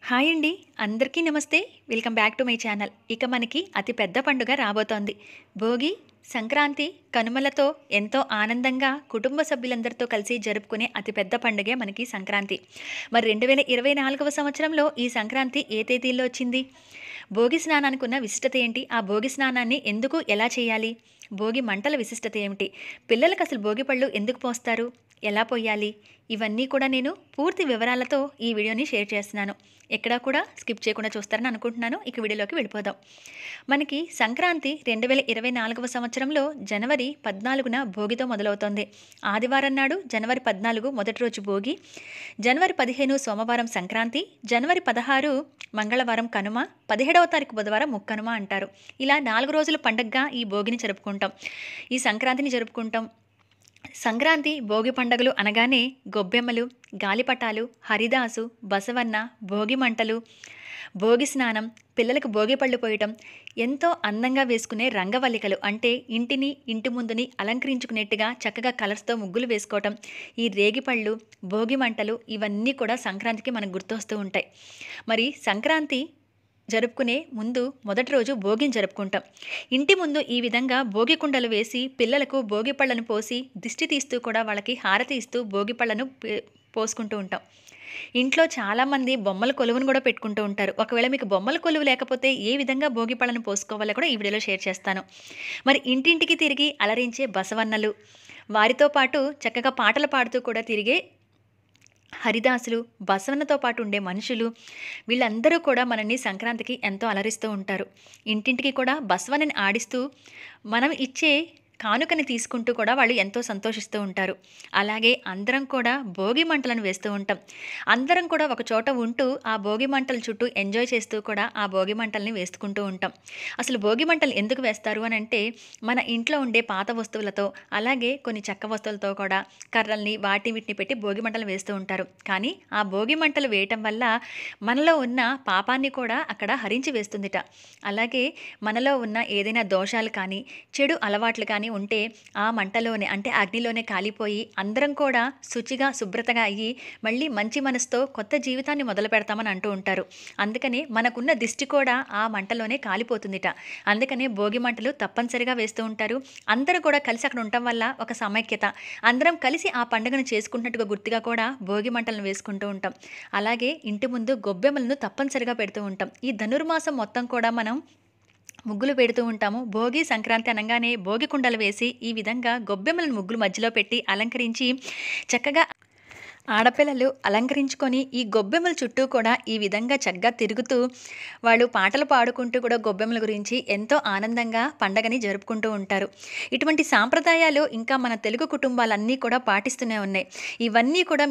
Hi అండి. అందరికీ నమస్తే. Welcome back to my channel. ఇక మనకి అతి పెద్ద పండుగ రాబోతోంది. భోగి, సంక్రాంతి, కనుమలతో ఎంతో ఆనందంగా కుటుంబ సభ్యులందరితో కలిసి జరుపుకునే అతి పెద్ద పండుగే మనకి సంక్రాంతి. మరి 2024వ సంవత్సరంలో ఈ సంక్రాంతి ఏ తేదీల్లో వచ్చింది? భోగి స్నానానికి ఉన్న విశిష్టత ఏంటి? ఆ భోగి స్నానాన్ని ఎందుకు, ఎలా చేయాలి? భోగి మంటల విశిష్టత ఏమిటి? పిల్లలకు అసలు భోగి పళ్ళు ఎందుకు పోస్తారు? ఎలా పోయాలి? ఇవన్నీ కూడా నేను పూర్తి వివరాలతో ఈ వీడియోని షేర్ చేస్తున్నాను. ఎక్కడా కూడా స్కిప్ చేయకుండా చూస్తారని అనుకుంటున్నాను. ఇక వీడియోలోకి వెళ్ళిపోదాం. మనకి సంక్రాంతి 2024వ సంవత్సరంలో జనవరి 14న భోగితో మొదలవుతోంది. ఆదివారం నాడు జనవరి 14 మొదటి రోజు భోగి, జనవరి 15 సోమవారం సంక్రాంతి, జనవరి 16 మంగళవారం కనుమ, 17వ తారీఖు బుధవారం ముక్కనుమ అంటారు. ఇలా 4 రోజుల పండగగా ఈ భోగిని జరుపుకుంటాం. ఈ సంక్రాంతిని జరుపుకుంటాం. సంక్రాంతి, భోగి పండుగలు అనగానే గొబ్బెమ్మలు, గాలిపటాలు, హరిదాసు, బసవన్న, భోగి మంటలు, భోగి స్నానం, పిల్లలకు భోగి పళ్ళు పోయటం, ఎంతో అందంగా వేసుకునే రంగవల్లికలు అంటే ఇంటి ముందుని అలంకరించుకునేట్టుగా చక్కగా కలర్స్తో ముగ్గులు వేసుకోవటం, ఈ రేగిపళ్ళు, భోగి మంటలు ఇవన్నీ కూడా సంక్రాంతికి మనకు గుర్తొస్తూ ఉంటాయి. మరి సంక్రాంతి జరుపుకునే ముందు మొదటి రోజు భోగిని జరుపుకుంటాం. ఇంటి ముందు ఈ విధంగా భోగి కుండలు వేసి పిల్లలకు భోగి పళ్ళను పోసి దిష్టి తీస్తూ కూడా వాళ్ళకి హారతి ఇస్తూ భోగి పళ్ళను పోసుకుంటూ ఉంటాం. ఇంట్లో చాలామంది బొమ్మల కొలువును కూడా పెట్టుకుంటూ ఉంటారు. ఒకవేళ మీకు బొమ్మల కొలువు లేకపోతే ఏ విధంగా భోగి పళ్ళను పోసుకోవాలో కూడా ఈ వీడియోలో షేర్ చేస్తాను. మరి ఇంటింటికి తిరిగి అలరించే బసవన్నలు, వారితో పాటు చక్కగా పాటలు పాడుతూ కూడా తిరిగే హరిదాసులు, బసవన్నతో పాటు ఉండే మనుషులు, వీళ్ళందరూ కూడా మనల్ని సంక్రాంతికి ఎంతో అలరిస్తూ ఉంటారు. ఇంటింటికి కూడా బసవన్నని ఆడిస్తూ మనం ఇచ్చే కానుకని తీసుకుంటూ కూడా వాళ్ళు ఎంతో సంతోషిస్తూ ఉంటారు. అలాగే అందరం కూడా భోగి మంటలను వేస్తూ ఉంటాం. అందరం కూడా ఒక చోట ఉంటూ ఆ భోగి మంటల చుట్టూ ఎంజాయ్ చేస్తూ కూడా ఆ భోగి మంటల్ని వేసుకుంటూ ఉంటాం. అసలు భోగి మంటలు ఎందుకు వేస్తారు అని అంటే, మన ఇంట్లో ఉండే పాత వస్తువులతో అలాగే కొన్ని చెక్క వస్తువులతో కూడా కర్రల్ని వీటిని పెట్టి భోగి మంటలు వేస్తూ ఉంటారు. కానీ ఆ భోగి మంటలు వేయటం వల్ల మనలో ఉన్న పాపాన్ని కూడా అక్కడ హరించి వేస్తుందిట. అలాగే మనలో ఉన్న ఏదైనా దోషాలు కానీ చెడు అలవాట్లు కానీ ఉంటే ఆ మంటలోనే అంటే అగ్నిలోనే కాలిపోయి అందరం కూడా శుచిగా శుభ్రతగా అయ్యి మళ్ళీ మంచి మనసుతో కొత్త జీవితాన్ని మొదలు పెడతామని అంటూ ఉంటారు. అందుకనే మనకున్న దిష్టి కూడా ఆ మంటలోనే కాలిపోతుందిట. అందుకనే భోగి మంటలు తప్పనిసరిగా వేస్తూ ఉంటారు. అందరూ కూడా కలిసి అక్కడ ఉండటం వల్ల ఒక సమైక్యత, అందరం కలిసి ఆ పండుగను చేసుకుంటున్నట్టుగా గుర్తుగా కూడా భోగి మంటలను వేసుకుంటూ ఉంటాం. అలాగే ఇంటి ముందు గొబ్బెమ్మలను తప్పనిసరిగా పెడుతూ ఉంటాం. ఈ ధనుర్మాసం మొత్తం కూడా మనం ముగ్గులు పెడుతూ ఉంటాము. భోగి, సంక్రాంతి అనగానే భోగి కుండలు వేసి ఈ విధంగా గొబ్బెమ్మలను ముగ్గులు మధ్యలో పెట్టి అలంకరించి చక్కగా ఆడపిల్లలు అలంకరించుకొని ఈ గొబ్బెమ్మల చుట్టూ కూడా ఈ విధంగా చక్కగా తిరుగుతూ వాళ్ళు పాటలు పాడుకుంటూ కూడా గొబ్బెమ్మల గురించి ఎంతో ఆనందంగా పండగని జరుపుకుంటూ ఉంటారు. ఇటువంటి సాంప్రదాయాలు ఇంకా మన తెలుగు కుటుంబాలన్నీ కూడా పాటిస్తూనే ఉన్నాయి. ఇవన్నీ కూడా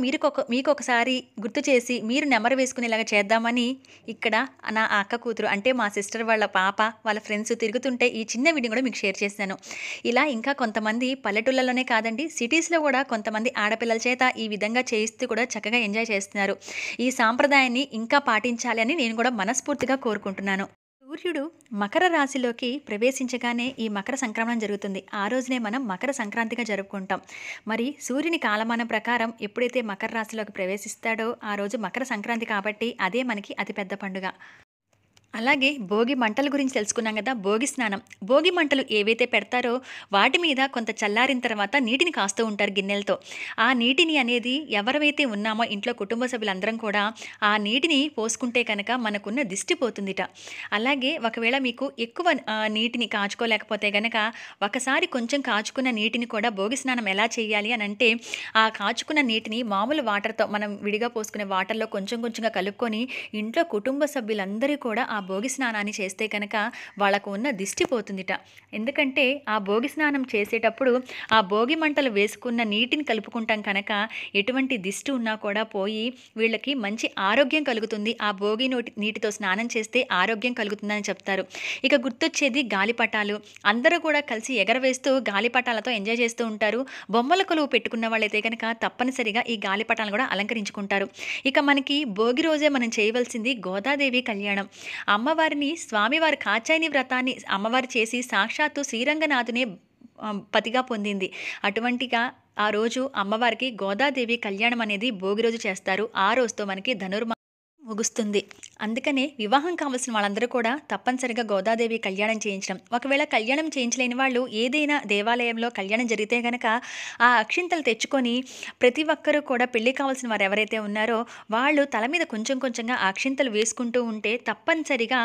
మీకు ఒకసారి గుర్తు చేసి మీరు నెమరు వేసుకునేలాగా చేద్దామని ఇక్కడ నా అక్క కూతురు అంటే మా సిస్టర్ వాళ్ళ పాప వాళ్ళ ఫ్రెండ్స్ తిరుగుతుంటే ఈ చిన్న వీడియో కూడా మీకు షేర్ చేశాను. ఇలా ఇంకా కొంతమంది పల్లెటూళ్ళలోనే కాదండి, సిటీస్లో కూడా కొంతమంది ఆడపిల్లల చేత ఈ విధంగా చేయిస్తూ కూడా చక్కగా ఎంజాయ్ చేస్తున్నారు. ఈ సాంప్రదాయాన్ని ఇంకా పాటించాలి అని నేను కూడా మనస్ఫూర్తిగా కోరుకుంటున్నాను. సూర్యుడు మకర రాశిలోకి ప్రవేశించగానే ఈ మకర సంక్రమణం జరుగుతుంది. ఆ రోజునే మనం మకర సంక్రాంతిగా జరుపుకుంటాం. మరి సూర్యుని కాలమానం ప్రకారం ఎప్పుడైతే మకర రాశిలోకి ప్రవేశిస్తాడో ఆ రోజు మకర సంక్రాంతి కాబట్టి అదే మనకి అతిపెద్ద పండుగ. అలాగే భోగి మంటల గురించి తెలుసుకున్నాం కదా. భోగి స్నానం, భోగి మంటలు ఏవైతే పెడతారో వాటి మీద కొంత చల్లారిన తర్వాత నీటిని కాస్తూ ఉంటారు గిన్నెలతో. ఆ నీటిని అనేది ఎవరైతే ఉన్నామో ఇంట్లో కుటుంబ సభ్యులందరం కూడా ఆ నీటిని పోసుకుంటే కనుక మనకున్న దిష్టి పోతుందిట. అలాగే ఒకవేళ మీకు ఎక్కువ నీటిని కాచుకోలేకపోతే కనుక ఒకసారి కొంచెం కాచుకున్న నీటిని కూడా భోగి స్నానం ఎలా చేయాలి అని అంటే, ఆ కాచుకున్న నీటిని మామూలు వాటర్తో మనం విడిగా పోసుకునే వాటర్లో కొంచెం కొంచెంగా కలుపుకొని ఇంట్లో కుటుంబ సభ్యులందరూ కూడా ఆ భోగి స్నానాన్ని చేస్తే కనుక వాళ్ళకు ఉన్న దిష్టి పోతుందిట. ఎందుకంటే ఆ భోగి స్నానం చేసేటప్పుడు ఆ భోగి మంటలు వేసుకున్న నీటిని కలుపుకుంటాం కనుక ఎటువంటి దిష్టి ఉన్నా కూడా పోయి వీళ్ళకి మంచి ఆరోగ్యం కలుగుతుంది. ఆ భోగి నీటితో స్నానం చేస్తే ఆరోగ్యం కలుగుతుందని చెప్తారు. ఇక గుర్తొచ్చేది గాలిపటాలు. అందరూ కూడా కలిసి ఎగరవేస్తూ గాలిపటాలతో ఎంజాయ్ చేస్తూ ఉంటారు. బొమ్మల కొలువు పెట్టుకున్న వాళ్ళైతే కనుక తప్పనిసరిగా ఈ గాలిపటాలను కూడా అలంకరించుకుంటారు. ఇక మనకి భోగి రోజే మనం చేయవలసింది గోదాదేవి కళ్యాణం. అమ్మవారిని స్వామివారి కాచాయని వ్రతాన్ని అమ్మవారు చేసి సాక్షాత్తు శ్రీరంగనాథునే పతిగా పొందింది. అటువంటిగా ఆ రోజు అమ్మవారికి గోదాదేవి కళ్యాణం అనేది భోగి రోజు చేస్తారు. ఆ రోజుతో మనకి ముగుస్తుంది. అందుకనే వివాహం కావాల్సిన వాళ్ళందరూ కూడా తప్పనిసరిగా గోదాదేవి కళ్యాణం చేయించడం. ఒకవేళ కళ్యాణం చేయించలేని వాళ్ళు ఏదైనా దేవాలయంలో కళ్యాణం జరిగితే గనక ఆ అక్షింతలు తెచ్చుకొని ప్రతి ఒక్కరూ కూడా పెళ్లి కావాల్సిన వారు ఎవరైతే ఉన్నారో వాళ్ళు తల మీద కొంచెం కొంచెంగా ఆ అక్షింతలు వేసుకుంటూ ఉంటే తప్పనిసరిగా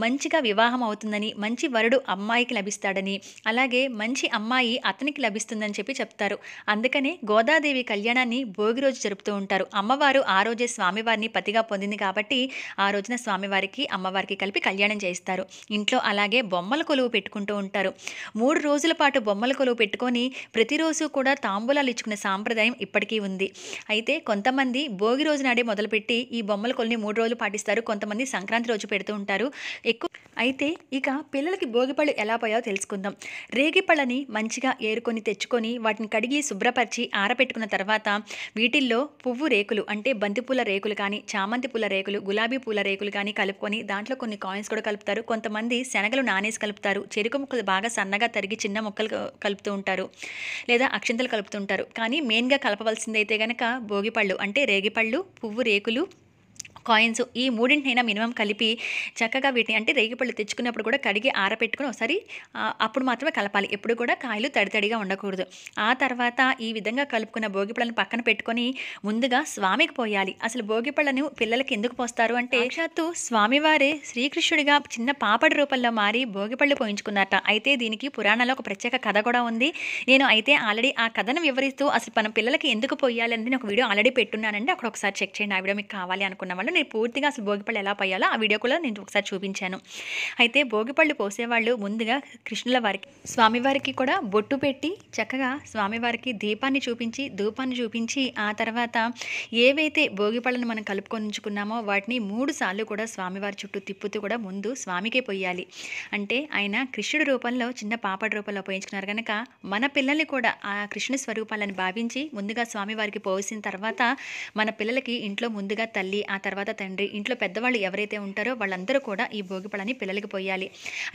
మంచిగా వివాహం అవుతుందని, మంచి వరుడు అమ్మాయికి లభిస్తాడని, అలాగే మంచి అమ్మాయి అతనికి లభిస్తుందని చెప్పి చెప్తారు. అందుకనే గోదాదేవి కళ్యాణాన్ని భోగి రోజు జరుపుతూ ఉంటారు. అమ్మవారు ఆ రోజే స్వామివారిని పతిగా పొందింది కాబట్టి ఆ రోజున స్వామివారికి అమ్మవారికి కలిపి కళ్యాణం చేయిస్తారు. ఇంట్లో అలాగే బొమ్మల కొలువు పెట్టుకుంటూ ఉంటారు. 3 రోజుల పాటు బొమ్మల కొలువు పెట్టుకొని ప్రతిరోజు కూడా తాంబూలాలు ఇచ్చుకునే సాంప్రదాయం ఇప్పటికీ ఉంది. అయితే కొంతమంది భోగి రోజు నాడే మొదలుపెట్టి ఈ బొమ్మల కొలువుని 3 రోజులు పాటిస్తారు. కొంతమంది సంక్రాంతి రోజు పెడుతూ ఉంటారు. అయితే ఇక పిల్లలకి భోగిపళ్ళు ఎలా పోయాలో తెలుసుకుందాం. రేగిపళ్ళని మంచిగా ఏరుకొని తెచ్చుకొని వాటిని కడిగి శుభ్రపరిచి ఆరబెట్టుకున్న తర్వాత వీటిల్లో పువ్వు రేకులు అంటే బంతిపూల రేకులు కానీ, చామంతి పూల రేకులు, గులాబీ పూల రేకులు కానీ కలుపుకొని దాంట్లో కొన్ని కాయిన్స్ కూడా కలుపుతారు. కొంతమంది శనగలు నానేసి కలుపుతారు. చెరుకు ముక్కలు బాగా సన్నగా తరిగి చిన్న ముక్కలు కలుపుతూ ఉంటారు, లేదా అక్షింతలు కలుపుతూ ఉంటారు. కానీ మెయిన్గా కలపవలసింది అయితే గనక భోగిపళ్ళు అంటే రేగిపళ్ళు, పువ్వు రేకులు, కాయిన్స్ ఈ మూడింటినైనా మినిమం కలిపి చక్కగా వీటిని అంటే రేగిపళ్ళు తెచ్చుకున్నప్పుడు కూడా కడిగి ఆరబెట్టుకుని ఒకసారి అప్పుడు మాత్రమే కలపాలి. ఎప్పుడు కూడా కాయలు తడితడిగా ఉండకూడదు. ఆ తర్వాత ఈ విధంగా కలుపుకున్న భోగిపళ్ళను పక్కన పెట్టుకొని ముందుగా స్వామికి పోయాలి. అసలు భోగిపళ్ళను పిల్లలకి ఎందుకు పోస్తారు అంటే సాక్షాత్తు స్వామివారే శ్రీకృష్ణుడిగా చిన్న పాపడి రూపంలో మారి భోగిపళ్ళు పోయించుకున్నారట. అయితే దీనికి పురాణంలో ఒక ప్రత్యేక కథ కూడా ఉంది. నేను అయితే ఆల్రెడీ ఆ కథను వివరిస్తూ అసలు మన పిల్లలకి ఎందుకు పోయాలి అని నేను ఒక వీడియో ఆల్రెడీ పెట్టున్నానండి. అక్కడ ఒకసారి చెక్ చేయండి. ఆ వీడియో మీకు కావాలి అనుకున్న వాళ్ళు నేను పూర్తిగా అసలు భోగిపళ్ళు ఎలా పోయాలో ఆ వీడియో కూడా నేను ఒకసారి చూపించాను. అయితే భోగిపళ్ళు పోసేవాళ్ళు ముందుగా కృష్ణుల వారికి స్వామివారికి కూడా బొట్టు పెట్టి చక్కగా స్వామివారికి దీపాన్ని చూపించి ధూపాన్ని చూపించి ఆ తర్వాత ఏవైతే భోగిపళ్ళను మనం కలుపుకొని ఉంచుకున్నామో వాటిని 3 సార్లు కూడా స్వామివారి చుట్టూ తిప్పుతూ కూడా ముందు స్వామికే పోయాలి. అంటే ఆయన కృష్ణుడి రూపంలో చిన్న పాపడి రూపంలో పోయించుకున్నారు కనుక మన పిల్లల్ని కూడా ఆ కృష్ణ స్వరూపాలను భావించి ముందుగా స్వామివారికి పోసిన తర్వాత మన పిల్లలకి ఇంట్లో ముందుగా తల్లి ఆ తర్వాత తండ్రి ఇంట్లో పెద్దవాళ్ళు ఎవరైతే ఉంటారో వాళ్ళందరూ కూడా ఈ భోగిపళ్ళని పిల్లలకి పోయాలి.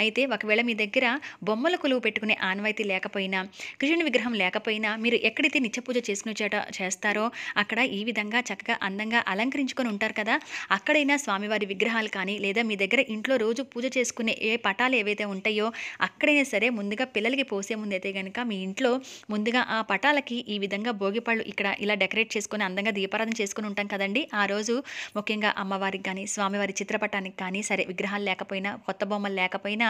అయితే ఒకవేళ మీ దగ్గర బొమ్మల కొలువు పెట్టుకునే ఆనవాయితీ లేకపోయినా, కృష్ణుని విగ్రహం లేకపోయినా మీరు ఎక్కడైతే నిత్య పూజ చేసుకునే చోట చేస్తారో అక్కడ ఈ విధంగా చక్కగా అందంగా అలంకరించుకొని ఉంటారు కదా, అక్కడైనా స్వామివారి విగ్రహాలు కానీ లేదా మీ దగ్గర ఇంట్లో రోజు పూజ చేసుకునే ఏ పటాలు ఏవైతే ఉంటాయో అక్కడైనా సరే ముందుగా పిల్లలకి పోసే ముందు అయితే కనుక మీ ఇంట్లో ముందుగా ఆ పటాలకి ఈ విధంగా భోగిపళ్ళు ఇక్కడ ఇలా డెకరేట్ చేసుకొని అందంగా దీపారాధన చేసుకుని ఉంటాం కదండి. ఆ రోజు ముఖ్యంగా అమ్మవారికి కానీ స్వామివారి చిత్రపటానికి కానీ సరే విగ్రహాలు లేకపోయినా కొత్త బొమ్మలు లేకపోయినా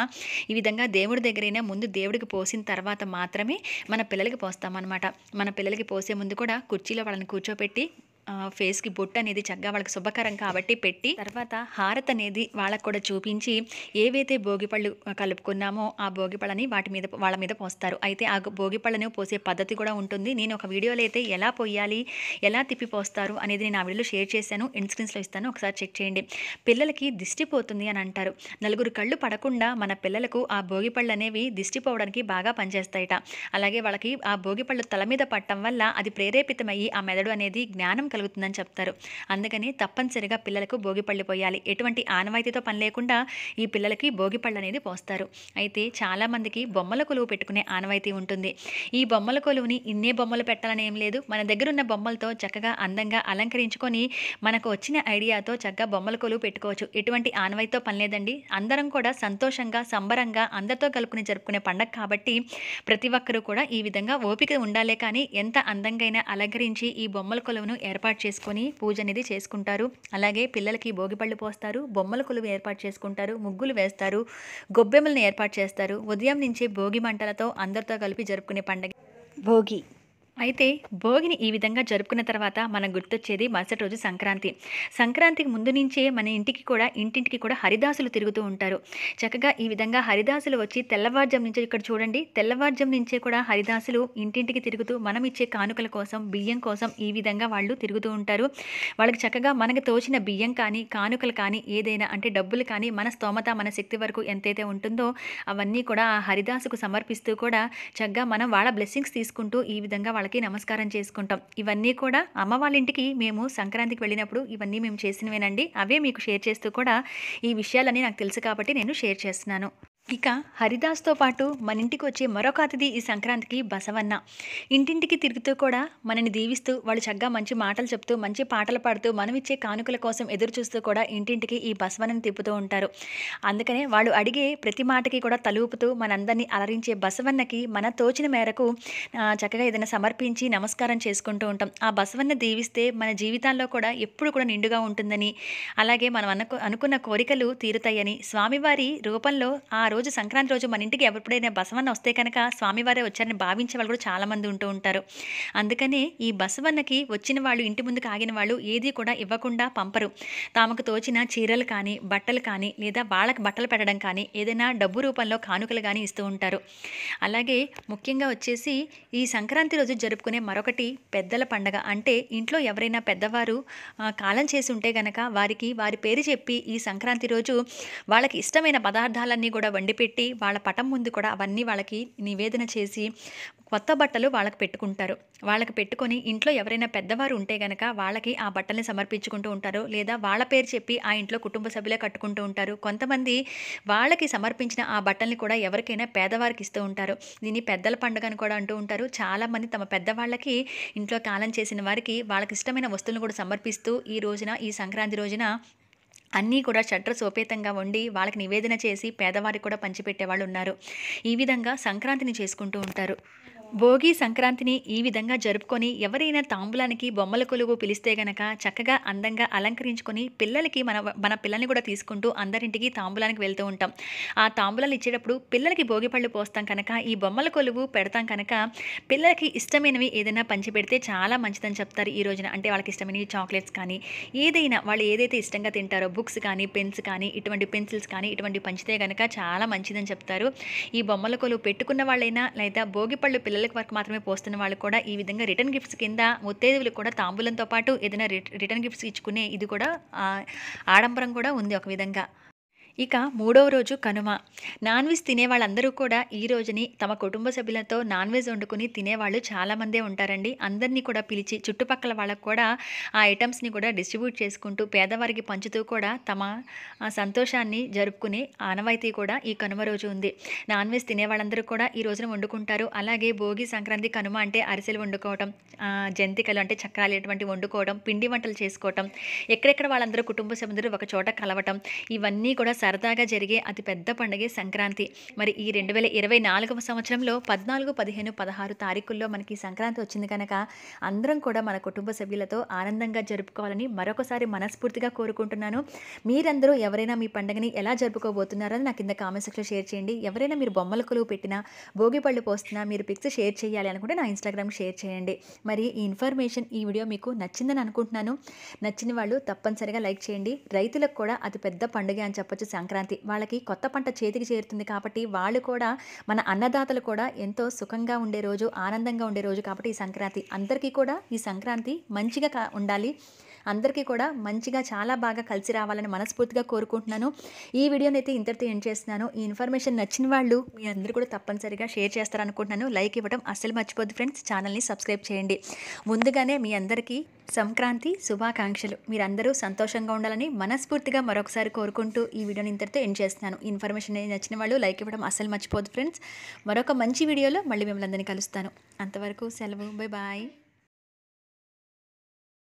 ఈ విధంగా దేవుడి దగ్గరైనా ముందు దేవుడికి పోసిన తర్వాత మాత్రమే మన పిల్లలకి పోస్తామన్నమాట. మన పిల్లలకి పోసే ముందు కూడా కుర్చీలో వాళ్ళని కూర్చోపెట్టి ఫేస్కి బొట్టు అనేది చక్కగా వాళ్ళకి శుభకరం కాబట్టి పెట్టి తర్వాత హారతి అనేది వాళ్ళకు కూడా చూపించి ఏవైతే భోగిపళ్ళు కలుపుకున్నామో ఆ భోగిపళ్ళని వాళ్ళ మీద పోస్తారు. అయితే ఆ భోగిపళ్ళను పోసే పద్ధతి కూడా ఉంటుంది. నేను ఒక వీడియోలో అయితే ఎలా పోయాలి, ఎలా తిప్పి పోస్తారు అనేది నేను ఆ వీడియోలో షేర్ చేశాను. ఎండ్ స్క్రీన్స్లో ఇస్తాను, ఒకసారి చెక్ చేయండి. పిల్లలకి దిష్టి పోతుంది అని అంటారు. నలుగురు కళ్ళు పడకుండా మన పిల్లలకు ఆ భోగిపళ్ళు అనేవి దిష్టి పోవడానికి బాగా పనిచేస్తాయట. అలాగే వాళ్ళకి ఆ భోగిపళ్ళు తల మీద పట్టడం వల్ల అది ప్రేరేపితమయ్యి ఆ మెదడు అనేది జ్ఞానం కలుగుతుందని చెప్తారు. అందుకని తప్పనిసరిగా పిల్లలకు భోగిపళ్ళు పోయాలి. ఎటువంటి ఆనవాయితీతో పని లేకుండా ఈ పిల్లలకి భోగిపళ్ళు అనేది పోస్తారు. అయితే చాలామందికి బొమ్మల కొలువు పెట్టుకునే ఆనవాయితీ ఉంటుంది. ఈ బొమ్మల కొలువుని ఇన్నే బొమ్మలు పెట్టాలని ఏం లేదు. మన దగ్గర ఉన్న బొమ్మలతో చక్కగా అందంగా అలంకరించుకొని మనకు వచ్చిన ఐడియాతో చక్కగా బొమ్మల కొలువు పెట్టుకోవచ్చు. ఎటువంటి ఆనవాయితీతో పని లేదండి. అందరం కూడా సంతోషంగా సంబరంగా అందరితో కలుపుకుని జరుపుకునే పండగ కాబట్టి ప్రతి ఒక్కరూ కూడా ఈ విధంగా ఓపిక ఉండాలే కానీ ఎంత అందంగా అలంకరించి ఈ బొమ్మల కొలువును ఏర్పాటు చేసుకొని పూజ అనేది చేసుకుంటారు. అలాగే పిల్లలకి భోగిపళ్ళు పోస్తారు, బొమ్మల కొలువు ఏర్పాటు చేసుకుంటారు, ముగ్గులు వేస్తారు, గొబ్బెమ్మలను ఏర్పాటు చేస్తారు. ఉదయం నుంచే భోగి మంటలతో అందరితో కలిపి జరుపుకునే పండుగ భోగి. అయితే భోగిని ఈ విధంగా జరుపుకున్న తర్వాత మనకు గుర్తొచ్చేది మరుసటి రోజు సంక్రాంతి. సంక్రాంతికి ముందు నుంచే మన ఇంటింటికి కూడా హరిదాసులు తిరుగుతూ ఉంటారు. చక్కగా ఈ విధంగా హరిదాసులు వచ్చి తెల్లవారుజాము నుంచే ఇక్కడ చూడండి, తెల్లవారుజాము నుంచే కూడా హరిదాసులు ఇంటింటికి తిరుగుతూ మనం ఇచ్చే కానుకల కోసం బియ్యం కోసం ఈ విధంగా వాళ్ళు తిరుగుతూ ఉంటారు. వాళ్ళకి చక్కగా మనకు తోచిన బియ్యం కానీ కానుకలు కానీ ఏదైనా అంటే డబ్బులు కానీ మన స్తోమత మన శక్తి వరకు ఎంతైతే ఉంటుందో అవన్నీ కూడా ఆ హరిదాసుకు సమర్పిస్తూ కూడా చక్కగా మనం వాళ్ళ బ్లెస్సింగ్స్ తీసుకుంటూ ఈ విధంగా వాళ్ళకి నమస్కారం చేసుకుంటాం. ఇవన్నీ కూడా అమ్మ వాళ్ళ ఇంటికి మేము సంక్రాంతికి వెళ్ళినప్పుడు ఇవన్నీ మేము చేసినవేనండి. అవే మీకు షేర్ చేస్తూ కూడా ఈ విషయాలన్నీ నాకు తెలుసు కాబట్టి నేను షేర్ చేస్తున్నాను. ఇక హరిదాస్‌తో పాటు మన ఇంటికి వచ్చే మరొక అతిథి ఈ సంక్రాంతికి బసవన్న. ఇంటింటికి తిరుగుతూ కూడా మనని దీవిస్తూ, వాళ్ళు చక్కగా మంచి మాటలు చెప్తూ, మంచి పాటలు పాడుతూ, మనమిచ్చే కానుకల కోసం ఎదురు చూస్తూ కూడా ఇంటింటికి ఈ బసవన్నని తిప్పుతూ ఉంటారు. అందుకనే వాళ్ళు అడిగే ప్రతి మాటకి కూడా తలూపుతూ మనందరినీ అలరించే బసవన్నకి మన తోచిన మేరకు చక్కగా ఏదైనా సమర్పించి నమస్కారం చేసుకుంటూ ఉంటాం. ఆ బసవన్న దీవిస్తే మన జీవితాల్లో కూడా ఎప్పుడు కూడా నిండుగా ఉంటుందని, అలాగే మనం అనుకున్న కోరికలు తీరుతాయని, స్వామివారి రూపంలో ఆ రోజు సంక్రాంతి రోజు మన ఇంటికి ఎప్పుడైనా బసవన్న వస్తే కనుక స్వామివారే వచ్చారని భావించే వాళ్ళు కూడా చాలామంది ఉంటూ ఉంటారు. అందుకనే ఈ బసవన్నకి వచ్చిన వాళ్ళు, ఇంటి ముందుకు ఆగిన వాళ్ళు ఏది కూడా ఇవ్వకుండా పంపరు. తమకు తోచిన చీరలు కానీ, బట్టలు కానీ, లేదా వాళ్ళకి బట్టలు పెట్టడం కానీ, ఏదైనా డబ్బు రూపంలో కానుకలు కానీ ఇస్తూ ఉంటారు. అలాగే ముఖ్యంగా వచ్చేసి ఈ సంక్రాంతి రోజు జరుపుకునే మరొకటి పెద్దల పండగ. అంటే ఇంట్లో ఎవరైనా పెద్దవారు కాలం చేసి ఉంటే గనక వారి పేరు చెప్పి ఈ సంక్రాంతి రోజు వాళ్ళకి ఇష్టమైన పదార్థాలన్నీ కూడా వండిపెట్టి వాళ్ళ పటం ముందు కూడా అవన్నీ వాళ్ళకి నివేదన చేసి కొత్త బట్టలు వాళ్ళకి పెట్టుకుంటారు. వాళ్ళకి పెట్టుకొని ఇంట్లో ఎవరైనా పెద్దవారు ఉంటే గనక వాళ్ళకి ఆ బట్టల్ని సమర్పించుకుంటూ ఉంటారు. లేదా వాళ్ళ పేరు చెప్పి ఆ ఇంట్లో కుటుంబ సభ్యులే కట్టుకుంటూ ఉంటారు. కొంతమంది వాళ్ళకి సమర్పించిన ఆ బట్టల్ని కూడా ఎవరికైనా పేదవారికి ఇస్తూ ఉంటారు. దీన్ని పెద్దల పండుగ అని కూడా అంటూ ఉంటారు. చాలామంది తమ పెద్దవాళ్ళకి, ఇంట్లో కాలం చేసిన వారికి వాళ్ళకి ఇష్టమైన వస్తువులను కూడా సమర్పిస్తూ ఈ సంక్రాంతి రోజున అన్నీ కూడా సోపేతంగా వండి వాళ్ళకి నివేదన చేసి పేదవారికి కూడా పంచిపెట్టేవాళ్ళు ఉన్నారు. ఈ విధంగా సంక్రాంతిని చేసుకుంటూ ఉంటారు. భోగి సంక్రాంతిని ఈ విధంగా జరుపుకొని ఎవరైనా తాంబూలానికి బొమ్మల కొలువు పిలిస్తే గనక చక్కగా అందంగా అలంకరించుకొని పిల్లలకి మన పిల్లల్ని కూడా తీసుకుంటూ అందరింటికి తాంబూలానికి వెళ్తూ ఉంటాం. ఆ తాంబూలాలు ఇచ్చేటప్పుడు పిల్లలకి భోగి పళ్ళు పోస్తాం కనుక, ఈ బొమ్మల కొలువు పెడతాం కనుక పిల్లలకి ఇష్టమైనవి ఏదైనా పంచిపెడితే చాలా మంచిదని చెప్తారు ఈ రోజున. అంటే వాళ్ళకి ఇష్టమైనవి చాక్లెట్స్ కానీ, ఏదైనా వాళ్ళు ఏదైతే ఇష్టంగా తింటారో బుక్స్ కానీ, పెన్స్ కానీ, ఇటువంటి పెన్సిల్స్ కానీ ఇటువంటి పంచితే గనక చాలా మంచిదని చెప్తారు. ఈ బొమ్మల కొలువు పెట్టుకున్న వాళ్ళైనా లేదా భోగి పళ్ళు పిల్లలకి వరకు మాత్రమే పోస్తున్న వాళ్ళు కూడా ఈ విధంగా రిటర్న్ గిఫ్ట్స్ కింద ముత్తైదువులకు కూడా తాంబూలంతో పాటు ఏదైనా రిటర్న్ గిఫ్ట్స్ ఇచ్చుకునే ఇది కూడా ఆడంబరం కూడా ఉంది ఒక విధంగా. ఇక మూడవ రోజు కనుమ. నాన్ వెజ్ తినే వాళ్ళందరూ కూడా ఈ రోజుని తమ కుటుంబ సభ్యులతో నాన్ వెజ్ వండుకుని తినేవాళ్ళు చాలామందే ఉంటారండి. అందరినీ కూడా పిలిచి చుట్టుపక్కల వాళ్ళకు కూడా ఆ ఐటమ్స్ని కూడా డిస్ట్రిబ్యూట్ చేసుకుంటూ పేదవారికి పంచుతూ కూడా తమ సంతోషాన్ని జరుపుకునే ఆనవాయితీ కూడా ఈ కనుమ రోజు ఉంది. నాన్ వెజ్ తినే వాళ్ళందరూ కూడా ఈ రోజున వండుకుంటారు. అలాగే భోగి, సంక్రాంతి, కనుమ అంటే అరిసెలు వండుకోవటం, జంతికలు అంటే చక్రాలు ఇటువంటివి వండుకోవడం, పిండి వంటలు చేసుకోవటం, ఎక్కడెక్కడ వాళ్ళందరూ కుటుంబ సభ్యులు ఒక చోట కలవటం, ఇవన్నీ కూడా సరదాగా జరిగే అతి పెద్ద పండుగే సంక్రాంతి. మరి ఈ 2024వ సంవత్సరంలో 14, 15, 16 తారీఖుల్లో మనకి సంక్రాంతి వచ్చింది కనుక అందరం కూడా మన కుటుంబ సభ్యులతో ఆనందంగా జరుపుకోవాలని మరొకసారి మనస్ఫూర్తిగా కోరుకుంటున్నాను. మీరందరూ ఎవరైనా మీ పండుగని ఎలా జరుపుకోబోతున్నారని నాకు కింద కామెంట్ సెక్షన్లో షేర్ చేయండి. ఎవరైనా మీరు బొమ్మల కొలువు పెట్టినా, భోగి పళ్ళు పోస్తున్నా, మీరు పిక్స్ షేర్ చేయాలి అనుకుంటే నా ఇన్స్టాగ్రామ్ షేర్ చేయండి. మరి ఈ ఇన్ఫర్మేషన్, ఈ వీడియో మీకు నచ్చిందని అనుకుంటున్నాను. నచ్చిన వాళ్ళు తప్పనిసరిగా లైక్ చేయండి. రైతులకు కూడా అతి పెద్ద పండుగ అని చెప్పొచ్చు సంక్రాంతి. వాళ్ళకి కొత్త పంట చేతికి చేరుతుంది కాబట్టి వాళ్ళు కూడా, మన అన్నదాతలు కూడా ఎంతో సుఖంగా ఉండే రోజు, ఆనందంగా ఉండే రోజు కాబట్టి ఈ సంక్రాంతి. అందరికీ కూడా ఈ సంక్రాంతి మంచిగా ఉండాలి. అందరికీ కూడా మంచిగా చాలా బాగా కలిసి రావాలని మనస్ఫూర్తిగా కోరుకుంటున్నాను. ఈ వీడియోని అయితే ఇంతటితో ఎండ్ చేస్తున్నాను. ఈ ఇన్ఫర్మేషన్ నచ్చిన వాళ్ళు మీ అందరూ కూడా తప్పనిసరిగా షేర్ చేస్తారనుకుంటున్నాను. లైక్ ఇవ్వడం అస్సలు మర్చిపోద్దు ఫ్రెండ్స్. ఛానల్ని సబ్స్క్రైబ్ చేయండి. ముందుగానే మీ అందరికీ సంక్రాంతి శుభాకాంక్షలు. మీరందరూ సంతోషంగా ఉండాలని మనస్ఫూర్తిగా మరొకసారి కోరుకుంటూ ఈ వీడియోని ఇంతటితో ఎండ్ చేస్తున్నాను. ఈ ఇన్ఫర్మేషన్ నచ్చిన వాళ్ళు లైక్ ఇవ్వడం అస్సలు మర్చిపోద్దు ఫ్రెండ్స్. మరొక మంచి వీడియోలో మళ్ళీ మిమ్మల్ని అందరినీ కలుస్తాను. అంతవరకు సెలవు. Bye bye.